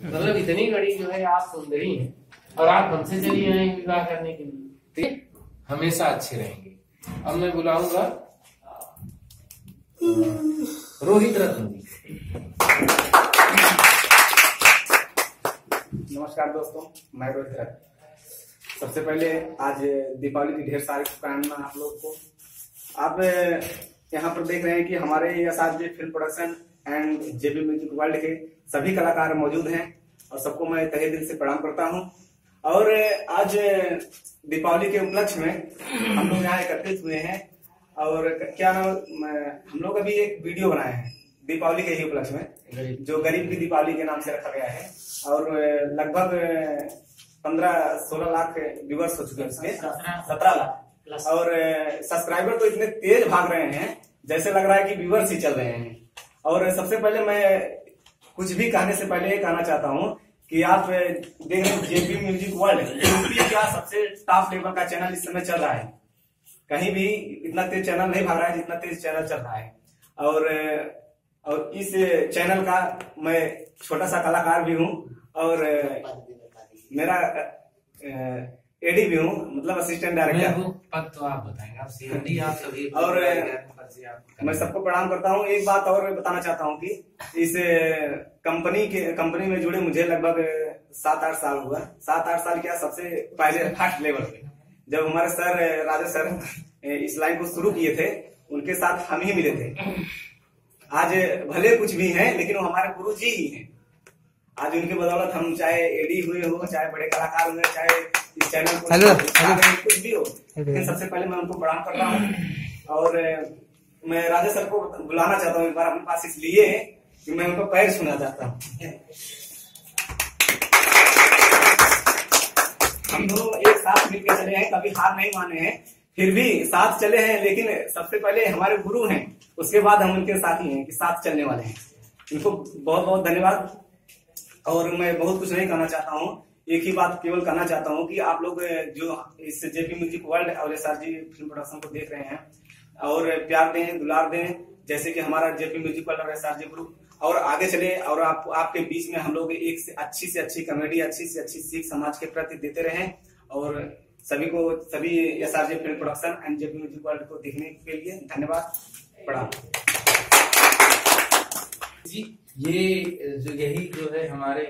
मतलब इतनी बड़ी जो है आप सुंदरी हैं और आप हमसे चली आए विवाह करने के लिए, ठीक, हमेशा अच्छे रहेंगे। अब मैं बुलाऊंगा रोहित रत्न जी। नमस्कार दोस्तों, मैं रोहित रत्न। सबसे पहले आज दीपावली की ढेर सारी शुभकामनाएं आप लोग को। आप यहाँ पर देख रहे हैं कि हमारे SRJ film production and JB music world के सभी कलाकार मौजूद हैं और सबको मैं तहे दिल से प्रणाम करता हूँ। और आज दीपावली के उपलक्ष्य में हम लोग यहाँ एकत्रित हुए हैं और क्या नाम, हम लोग अभी एक वीडियो बनाए हैं दीपावली के ही उपलक्ष्य में, जो गरीब की दीपावली के नाम से रखा गया है और लगभग 15-16 लाख व्यूवर्स हो चुके हैं इसमें, 17 लाख। और सब्सक्राइबर तो इतने तेज भाग रहे हैं जैसे लग रहा है कि व्यूवर्स ही चल रहे हैं। और सबसे पहले मैं कुछ भी कहने से पहले कहना चाहता हूँ कि आप देख रहे हैं जेबी म्यूजिक वर्ल्ड यूपी का सबसे टॉप लेवल का चैनल इस समय चल रहा है। कहीं भी इतना तेज चैनल नहीं भाग रहा है जितना तेज चैनल चल रहा है। और इस चैनल का मैं छोटा सा कलाकार भी हूँ और मेरा एडी भी हूँ, मतलब असिस्टेंट डायरेक्टर। पद तो आप बताएंगे, आप सीएमडी आप सभी। और मैं सबको प्रणाम करता हूँ। एक बात और बताना चाहता हूँ कि इस कंपनी में जुड़े मुझे लगभग 7-8 साल हुआ। 7-8 साल क्या, सबसे पहले फर्स्ट लेवल पे जब हमारे सर राजा सर इस लाइन को शुरू किए थे, उनके साथ हम ही मिले थे। आज भले कुछ भी हैं लेकिन वो हमारे गुरु जी ही हैं। आज उनके बदौलत हम चाहे एडी हुए हो, चाहे बड़े कलाकार हुए, चाहे इस चैनल को कुछ भी हो, लेकिन सबसे पहले मैं उनको प्रणाम करता हूँ। और मैं राजा सर को बुलाना चाहता हूँ एक बार अपने पास, इसलिए कि मैं उनको पैर छूना चाहता हूँ। हम दोनों एक साथ मिलकर चले हैं, कभी हार नहीं माने हैं, फिर भी साथ चले हैं। लेकिन सबसे पहले हमारे गुरु हैं, उसके बाद हम उनके साथी हैं कि साथ चलने वाले हैं। इनको बहुत बहुत धन्यवाद। और मैं बहुत कुछ नहीं कहना चाहता हूँ, एक ही बात केवल कहना चाहता हूँ कि आप लोग जो इस जेबी म्यूजिक वर्ल्ड और एसआरजी फिल्म प्रोडक्शन को देख रहे हैं और प्यार दें, दुलार दें, जैसे कि हमारा जेबी म्यूजिक वर्ल्ड और एसआरजी ग्रुप और आगे चले। और आपके बीच में हम लोग एक से अच्छी कॉमेडी, अच्छी से अच्छी सीख समाज के प्रति देते रहें। और सभी SRJ film production and JB music world को देखने के लिए धन्यवाद, प्रणाम जी। ये जो यही जो है हमारे